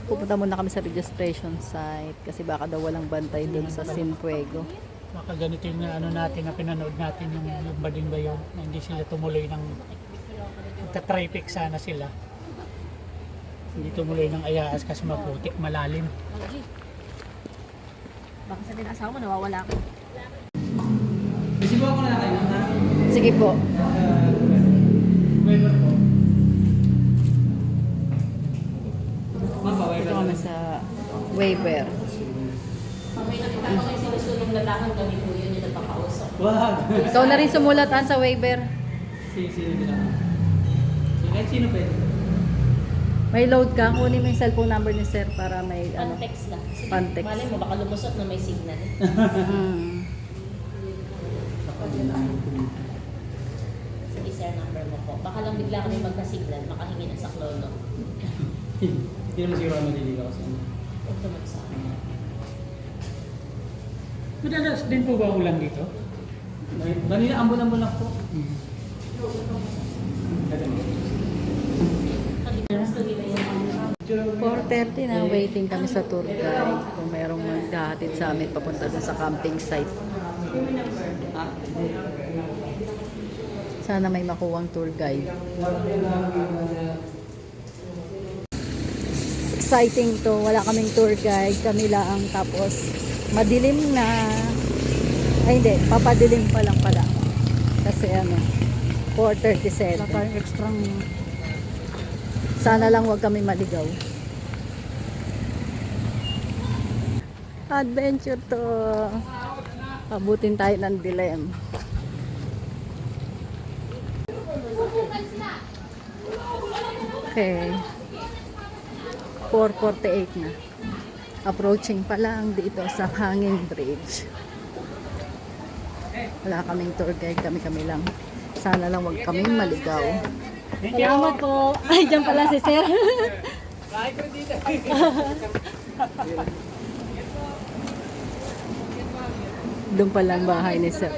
Pupunta muna kami sa registration site kasi baka daw walang bantay dun sa Sinfuego. Baka ganito yung ano natin na pinanood natin yung bading ba yun, na hindi sila tumuloy ng magta-traffic sana sila. Hindi tumuloy ng Ayaas kasi maputik, malalim. Baka sa din asawa mo, nawawala ko. Isibo ako na kayo ha? Sige po. Waiver po. Dito kami sa waiver. Wag! Ikaw na rin sumulatan sa waiver. Sino din ako? Sino pwede? May load ka, kunin mo yung cellphone number ni sir para may ano. Pan-text lang. Sige, Pan-text. malay mo, baka lumusot na may signal. Mm. Sige, sir, number mo po. Baka lang bigla kami magka-signal, makahingi ng saklolo. Hindi naman siguro madiligaw kasi. Huwag naman sa akin. Madalas din po ba ulan dito? Kanina ambon-ambon lang po. 4:30 na, waiting kami sa tour guide. Kung mayroong maghahatid sa amin papunta dun sa camping site. Sana may makuwang tour guide. Exciting to. Wala kaming tour guide. Kami lang. Tapos madilim na. Ay hindi, papadilim pa lang pala. Kasi ano, 4:37. Wala tayong extrang. Sana lang wag kami maligaw. Adventure to. Abutin tayo ng dilim. Okay. 4:48 na. Approaching pa lang dito sa Hanging Bridge. Wala kaming tour guide, kami lang. Sana lang wag kaming maligaw. Salamat po. Ay, dyan pala si sir. Doon pala ang bahay ni sir.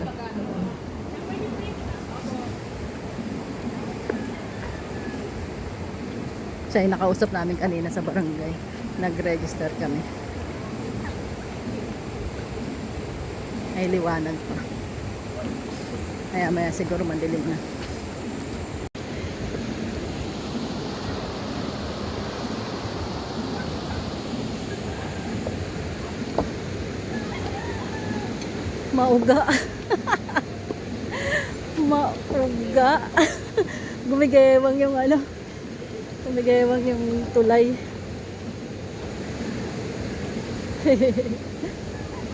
Siya yung nakausap namin kanina sa barangay. Nag-register kami. Ay, liwanag pa. Kaya maya siguro mandilim na. Mauga. Mauga. Gumigewang yung ano. Gumigewang yung tulay.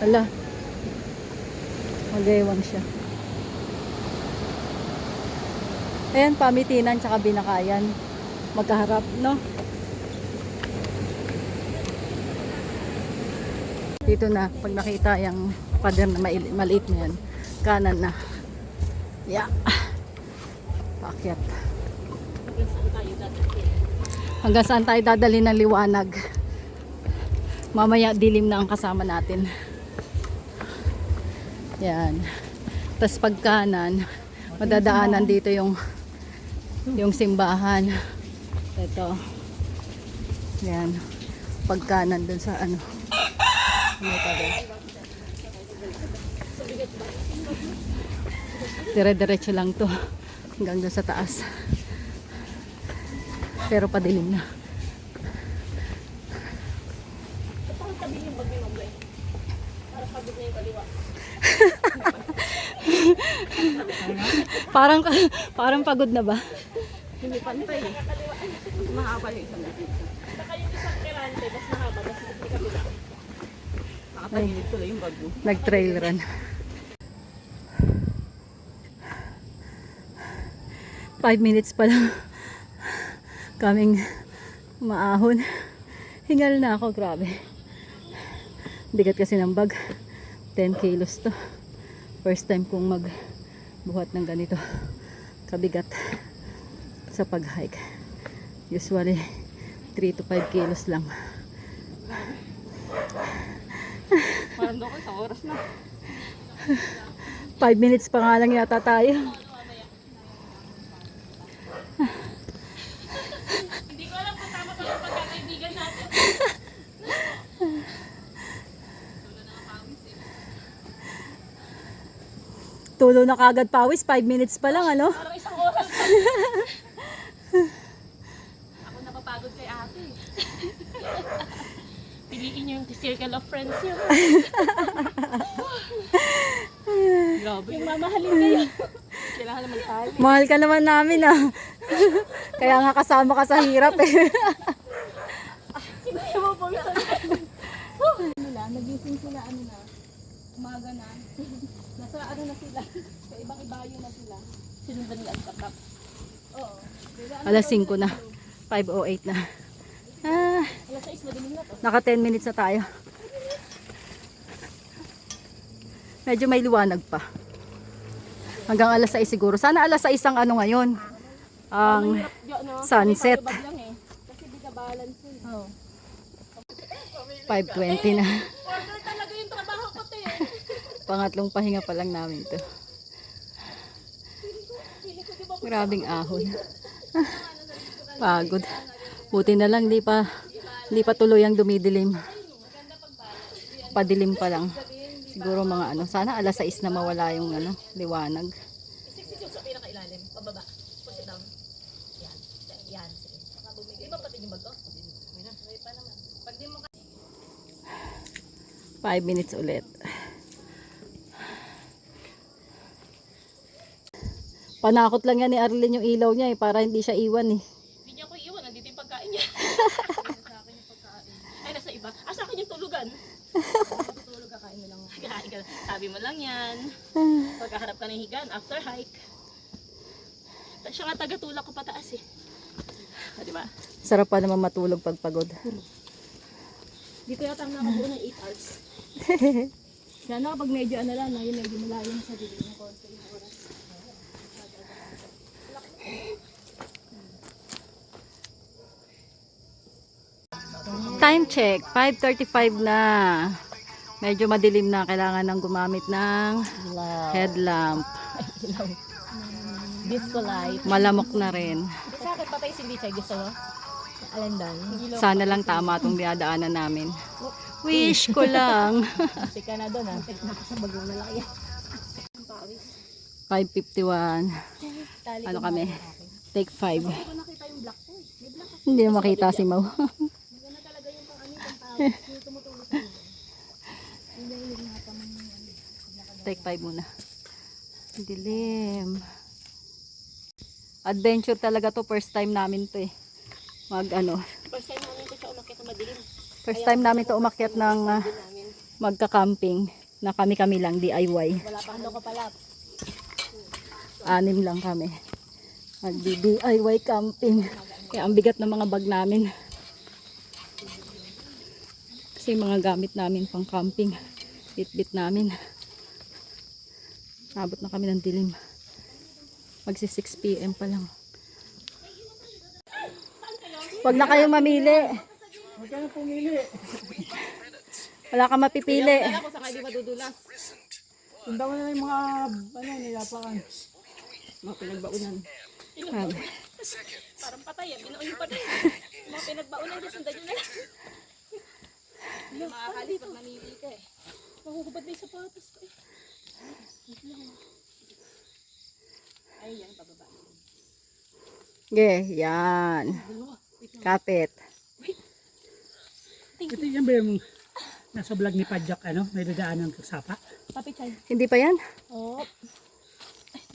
Ala. Magewang siya. Ayan, Pamitinan tsaka Binakayan. Magkaharap, no? Dito na, pag nakita yung pader na maliit na yan, kanan na. Yeah. Paakyat. Hanggang saan tayo dadali ng liwanag? Mamaya dilim na ang kasama natin. Yan. Tapos pag kanan, madadaanan dito yung simbahan. Ito. Yan. Pag kanan dun sa ano. Dire-diretso lang to hanggang doon sa taas, pero padilim na. parang pagod na ba? Hindi pantay eh. Mahaba yung isang gabi. Saka yung isang kirante, mas mahaba, mas hindi kabila. Nakatagilid ko lang yung bago. Nag-trail run. Five minutes pa lang kaming maahon. Hingal na ako, grabe. Bigat kasi ng bag. 10 kilos to. First time kong magbuhat ng ganito kabigat sa pag-hike. Usually 3 to 5 kilos lang. Parang doon ko isang oras na. 5 minutes pa nga lang yata tayo. Hindi ko alam kung tama pa yung pagkakaibigan natin. Tulo na kagad pawis, 5 minutes pa lang, ano? Parang isang oras. Ako napapagod kay ate. Piliin niyo yung circle of friends yun. Grabe. Yung mamahalin kayo. Kailangan naman tayo. Mahal ka naman namin, ah. Kaya nga kasama ka sa hirap, eh. Sino mo po nila, nagising sila ano na, umaga na. Nasa ano na sila, sa ibang ibayo na sila. Sinundan nila ang tapak. Oo. Alas 5 na. 5:08 na. Ah, Alas 6 madilim na to. naka 10 minutes na tayo. Medyo may liwanag pa. Hanggang alas 6 siguro. Sana alas 6 ang ano ngayon. Ang sunset. Bag lang eh. Kasi di ka balance yun. Oo. 5:20 na. Order talaga yung trabaho ko te. Pangatlong pahinga pa lang namin to. Grabing ahon. Pagod. Buti na lang di pa tuloy ang dumidilim. Padilim pa lang. Siguro mga ano, sana alas 6 na mawala yung ano, liwanag. Isiksik yung sa pinakailalim. Pababa. Push it down. Yan. Yan. Sige. Di ba pati yung bag ko? May pa naman. Pag di mo 5 minutes ulit. Panakot lang yan ni Arlene yung ilaw niya eh, para hindi siya iwan eh. Hindi niya ko iwan. Nandito yung pagkain niya. Sa akin yung pagkain. Ay, nasa iba. Ah, sa akin yung tulugan. Matutulog ka, kain mo lang. Kain ka. Sabi mo lang yan. Pagkaharap ka ng higaan, after hike. Siya nga taga-tulak ko pataas eh. Ah, di ba? Sarap pa naman matulog pag pagod. Dito yata ang nakabuo ng 8 hours. Kaya na kapag medyo ano lang, yun medyo malayo na sa dilim ng konti yung oras. Time check, 5:35 na. Medyo madilim na, kailangan nang gumamit ng headlamp. Disco light. Malamok na rin. Sa akin patay si Lichay, gusto mo? Alandan. Sana lang tama itong dinadaanan namin. Wish ko lang. Kasi ka na doon ha. Nakasabag mo na lang yan. 5:51. Tali Ano kami? Take 5. ko nakita yung black ko eh. May black ako. Hindi na makita si Mau. Maganda talaga yung pang ano yung tawag. Yung tumutulong sa inyo. Hindi na yung natamang ano. Take 5 muna. Dilim. Adventure talaga to. First time namin to eh. First time namin ito siya umakyat na madilim. First time namin to umakyat ng Namin. magka-camping. Na kami lang DIY. Wala pang ano ka pala. 6 lang kami. Mag-DIY camping. Kaya ang bigat ng mga bag namin. Kasi mga gamit namin pang camping. Bit-bit namin. Abot na kami ng dilim. Magsi 6 PM pa lang. Huwag na kayong mamili. Huwag ka na pumili. Wala kang mapipili. Wala ko sa kayo di madudulas. Tunda mo na yung mga nilapakan. Mga pinagbaunan. Parang patay ah. Binaon pa din. Mga pinagbaunan dyan. Sundan nyo na lang. Hindi makakalis pag mamili ka eh. Makukubad na yung sapatos ko eh. Ay, yan. Pababa. Okay, yan. Kapit. Ito yan ba yung nasa vlog ni Padjak, ano? May dadaanan ng sapa? Papi, Chay. Hindi pa yan? Oh.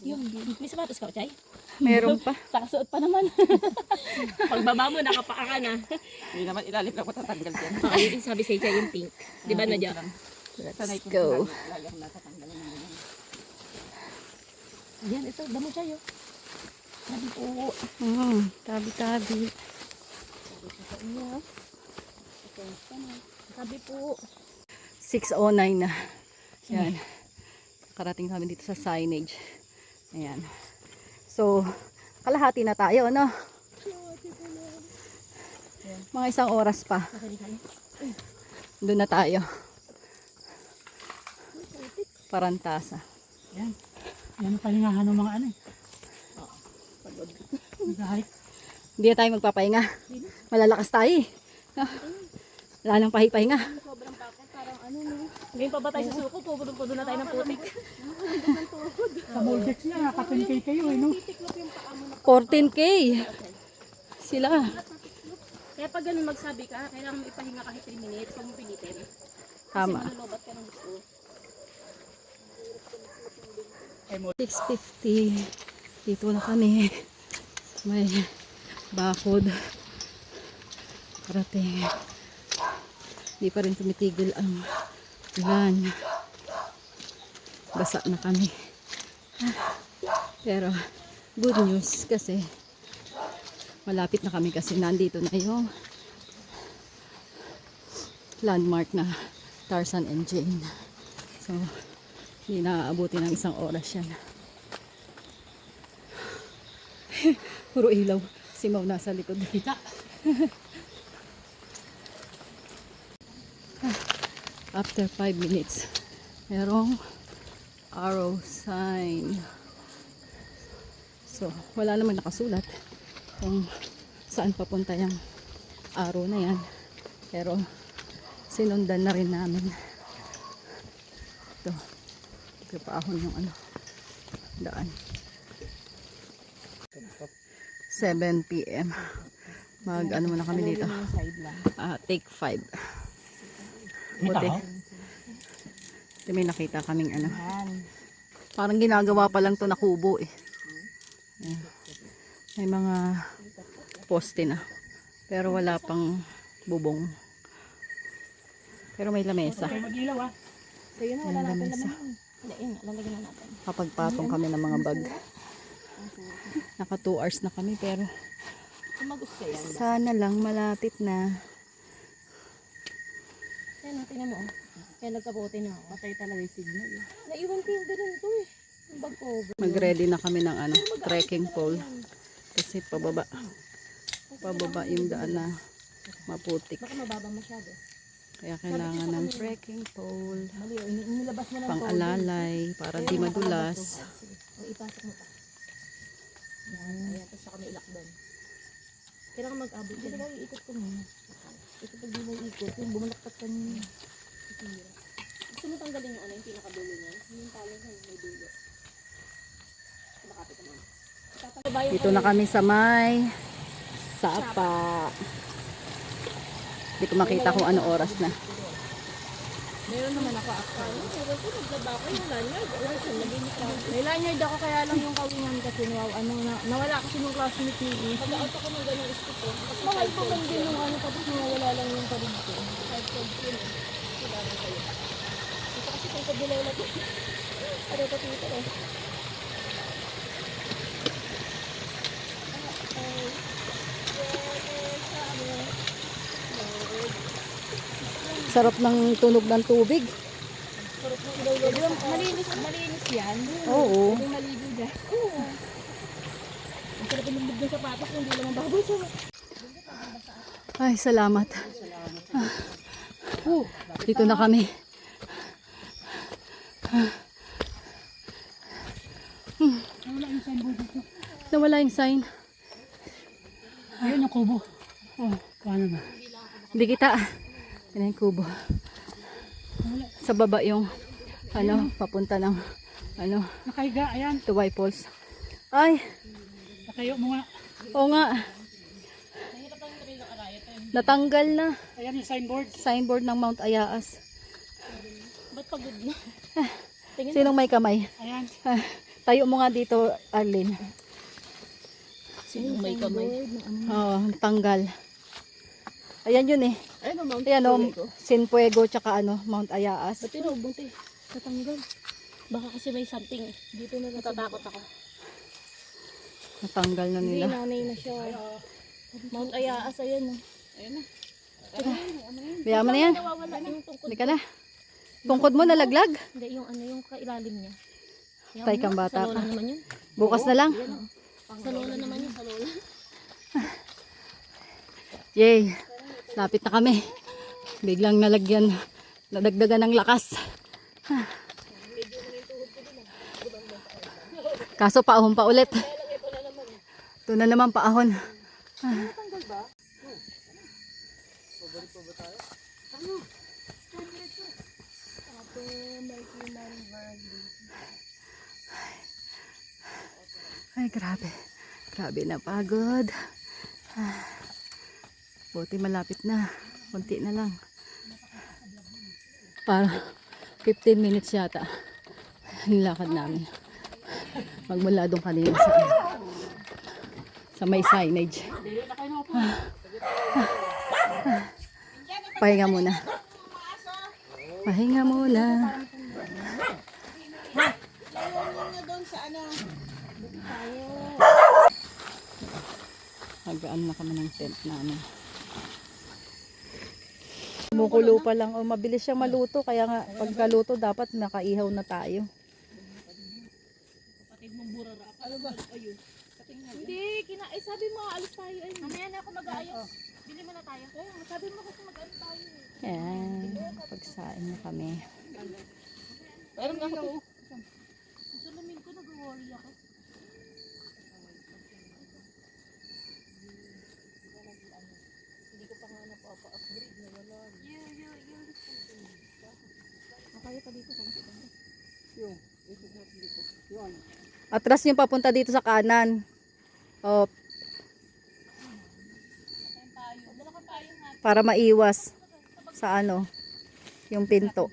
Yung, may sapatos ka, Chay? Meron pa. Sakasuot pa naman. Pagbaba mo, nakapaa ka na. Hindi naman ilalim lang matatanggal yan. Okay, yung sabi sa Chay yung pink. Di ba na dyan? Let's go. Lagi ako natatanggal ng ganyan. Yan, ito. Damo Chay, oh. Sabi po. Tabi-tabi. Sabi po. 6:09 na. Yan. Karating kami dito sa signage. Ayan. So, kalahati na tayo, no? Mga 1 oras pa. Doon na tayo. Parantasa. Yan. Yan ang palingahan ng mga ano eh. Nag-hike. Hindi na tayo magpapahinga. Malalakas tayo eh. Wala nang pahi-pahinga. Sobrang bakit, parang ano no. Ngayon pa ba tayo sa suko, pupunod na tayo ng putik. Sa Moldex niya, naka-10K kayo eh, no? 14K. Sila. Kaya pag ganun magsabi ka, kailangan mo ipahinga kahit 3 minutes, huwag mo pilitin. Kasi Tama. manulobat ka ng gusto. 6:50. Dito na kami. May bakod. Parating. Di pa rin tumitigil ang ulan. Basa na kami. Pero good news kasi malapit na kami kasi nandito na yung landmark na Tarzan and Jane. So, hindi naaabuti ng 1 oras yan. Puro ilaw. Si Mau nasa likod. Kita. After 5 minutes, merong arrow sign. So, wala naman nakasulat kung saan papunta yung arrow na yan. Pero, sinundan na rin namin. Ito. Paahon yung ano, daan. 7 p.m. Mag ano muna kami dito. Take 5. Buti. Ito may nakita kaming ano. Parang ginagawa pa lang to na kubo eh. Ayan. May mga poste na. Pero wala pang bubong. Pero may lamesa. Okay, mag-ilaw ah. Ayun na, May lamesa. Hindi, yun, lalagyan na natin. Kapagpatong kami ng mga bag. Naka 2 hours na kami pero Kung magusto yan. sana lang malapit na. Kaya natin mo. Kaya nagkabote na ako. Patay talaga yung signal. Naiwan ko yung ganun to eh. Yung bag ko. Mag-ready na kami ng ano, trekking pole. Kasi pababa. Pababa yung daan na maputik. Baka mababa masyado. Kaya kailangan ng trekking pole. Mali, nilabas mo ng Pang-alalay para di madulas. O ipasok mo pa. Ayan, tapos saka may ilak doon. Kailangan mag-abot. Dito lang iikot ko muna. Ito pag di mo ikot, yung bumalakpat ka muna. Isira. Gusto mo tanggalin yung ano, yung pinakadulo niya? Yung talo sa may dulo. Bakapit ka muna. Dito na kami sa may Sapa. Hindi ko makita kung ano oras na. Meron naman ako actually. Meron ko, naglaba ko yung lanyard. May lanyard ako kaya lang yung kawingan kasi nawala kasi nung classmate ni Pag-out ako ng gano'ng iskito. Mahal pa man din yung ano tapos nawala lang yung parid ko. Ito kasi kung kabilaw na ito. Ano ito Twitter eh. Sarap ng tunog ng tubig. Malinis yan. Oo. Yung maligo dyan. Ang sarap yung ng sapatos kung hindi naman baboy sa Ay, salamat. Dito na kami. Wala yung signboard dito. Nawala yung sign. Ayun yung kubo. Oh, paano ba? Hindi kita. Yan yung kubo. Sa baba yung ano, papunta ng ano, Nakahiga, ayan. Tuway Falls. Ay, Nakayo mo nga. oo nga. Natanggal na. Ayan yung signboard. Signboard ng Mount Ayaas. Ba't pagod na? Sinong may kamay? Ayan. Tayo mo nga dito, Arlene. Sinong may kamay? Oo, tanggal. Ayan yun eh. Ay, Mount Ayan o, Sinpuego tsaka ano, Mount Ayaas. Ba't yun, bunti? Natanggal. Baka kasi may something. Dito na natatakot ako. Natanggal na Hindi, nila. nanay na siya. Mount Ayaas, ayan o. Kaya mo na yan. Nawawala yung tungkod. Hindi ka na. Tungkod mo nalaglag. Hindi, yung ano, yung kailalim niya. Yan, Tay kang bata sa lola pa. naman yun. Bukas na lang. Sa lola naman yun, sa lola. Yay. Lapit na kami. Biglang nalagyan. Nadagdagan ng lakas. Kaso paahon pa ulit. Ito na naman paahon. Ay, grabe. Grabe na pagod. Buti malapit na. Kunti na lang. Para 15 minutes yata. Yung lakad namin. Magmula doon kanina sa may signage. Pahinga muna. Pahinga muna. Magaan na kami ng tent namin. Kumukulo pa lang. O, mabilis siyang maluto. Kaya nga, pagkaluto, dapat nakaihaw na tayo. Hindi, sabi mo, alis tayo. Ay, mamaya na ako mag-aayos. Bili mo na tayo. Sabi mo kasi mag-aayos tayo. Yan. Pagsain na kami. Meron nga ako. Sulamin ko, nag-worry ako. Hindi ko pa nga napapa-upgrade na wala. Kaya pa dito kung saan. Atras yung papunta dito sa kanan. O, para maiwas sa ano, yung pinto.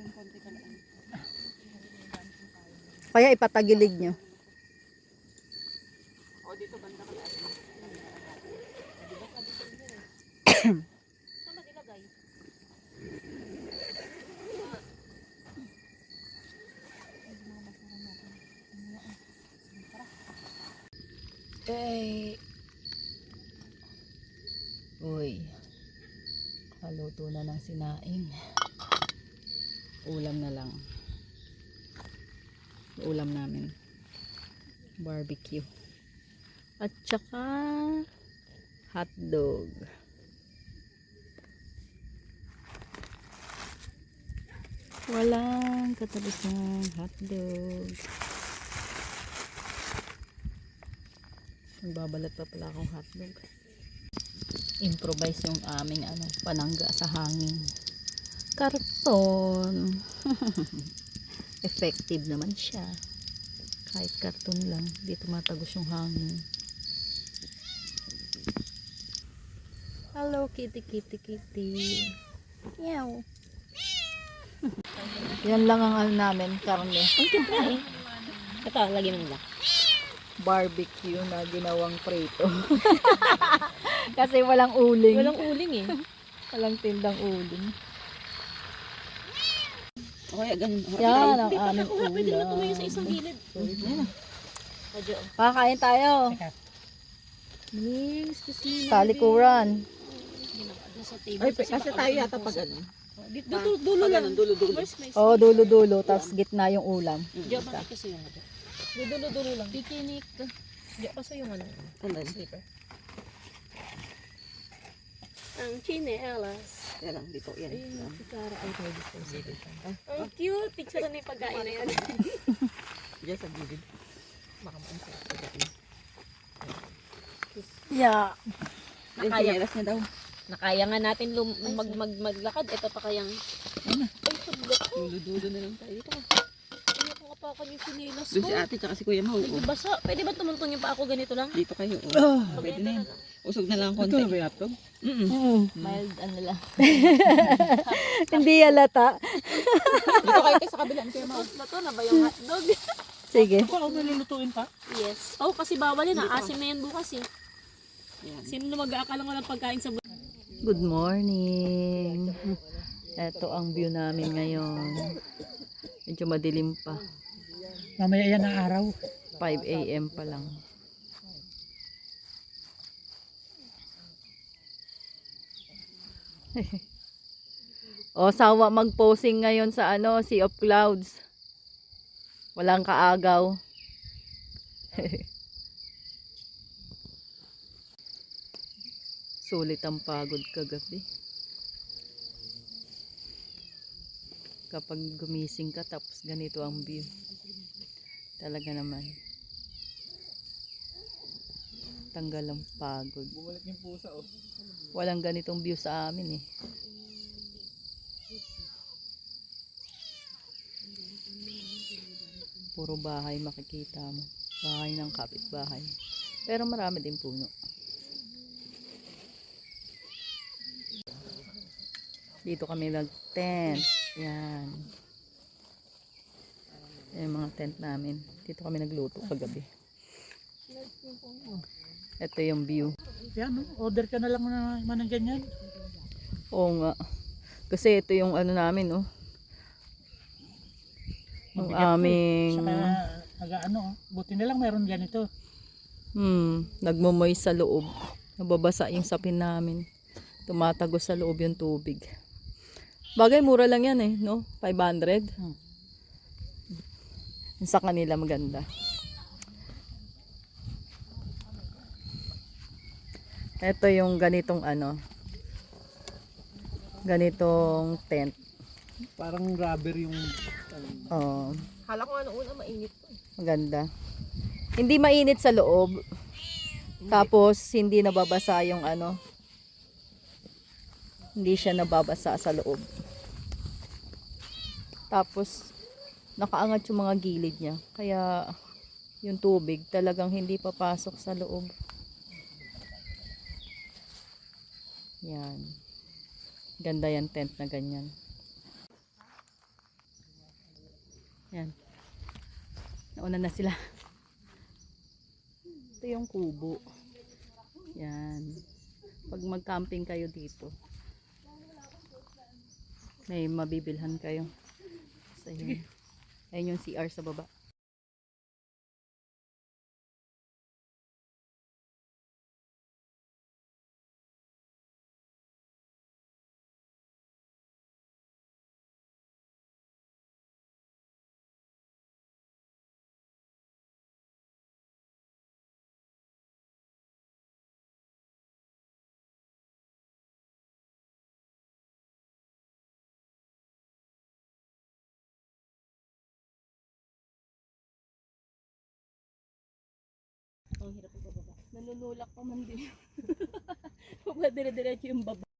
Kaya ipatagilid nyo. Eh. Uy. Kaluto na ng sinaing. Ulam na lang. Ulam namin. Barbecue. At saka hotdog. Walang katabos ng hotdog. Nagbabalat pa pala akong hotdog. Improvise yung aming panangga sa hangin. Karton. Effective naman siya. Kahit karton lang, di tumatagos yung hangin. Hello, kitty, kitty, kitty. Meow. Yan lang ang namin, karne. Ito, lagyan mo nila. Barbecue na ginawang prito. Kasi walang uling. Walang uling eh. Walang tindang uling. Okay, ganun. Yan ang Hindi pa aming nakuha. Pwede na tumayo sa ulam. isang gilid. Kakain tayo. Teka. Please, gusto mo na. Talikuran. Ay, kasi tayo yata pag ano. Dulo lang. Dulo. Oo, dulo-dulo. Tapos gitna yung ulam. Diyan ba kasi yung ano? Dulo lang. Pikinik. Diyan kasi yung ano. Slipper. Ang chinelas. Yan lang, dito, yan. Ayun yung kutsara. Ay, tayo disposable. Ang cute. Picture na yung pagkain na yan. Diyan sa gilid. Baka maansa. Yeah. Nakaya. Yung niya daw. Nakaya nga natin maglakad. Ito pa kayang... Ay, paglat ko. Dulo-dulo na lang tayo. Ano kung kapakan yung sinilas Doon ko? si ate tsaka si kuya Mau. Medyo basa. Pwede ba tumuntong yung pa ako ganito lang? Dito kayo. Pwede na yan. Usog na lang konti. Ito na ba yato? Mild ano lang. Hindi halata. Dito kayo sa kabila. Kuya Mau. Bato na ba yung hotdog? Sige. Ako nilulutuin pa. Yes. Oh, kasi bawal yan. Asim na yan bukas eh. Yan. Sino na mag-aakala ng pagkain sa Good morning. Ito ang view namin ngayon. Medyo madilim pa. Mamaya yan ang araw. 5 AM pa lang. O, sawa mag-posing ngayon sa Sea of Clouds. Walang kaagaw. Sulit ang pagod kagabi. Kapag gumising ka tapos ganito ang view. Talaga naman. Tanggal ang pagod. Bumalik yung pusa oh. Walang ganitong view sa amin eh. Puro bahay makikita mo. Bahay ng kapitbahay. Pero marami din puno. Dito kami nag-tent. Yan. Yan yung mga tent namin. Dito kami nagluto kagabi. Ito yung view. Yan, no? Order ka na lang naman ng ganyan. Oo nga. Kasi ito yung ano namin, oh. Yung Mabigat po eh. aming Saka ano, buti na lang meron ganito. nagmumoy sa loob. Nababasa yung sapin namin. Tumatagos sa loob yung tubig. Bagay, mura lang yan eh, no? 500. Yung sa kanila maganda. Ito yung ganitong ano, ganitong tent. Parang rubber yung Oh, Kala ko ano una mainit to. maganda. Hindi mainit sa loob. Tapos hindi nababasa yung ano. Hindi siya nababasa sa loob. Tapos nakaangat yung mga gilid niya. Kaya yung tubig talagang hindi papasok sa loob. Yan. Ganda yan tent na ganyan. Yan. Nauna na sila. Ito yung kubo. Yan. Pag mag-camping kayo dito, may mabibilhan kayo. So, yun. Ayun yung CR sa baba. Ang hirap ang bababa. Nanunulak pa man din. Pag dire-diretso yung baba.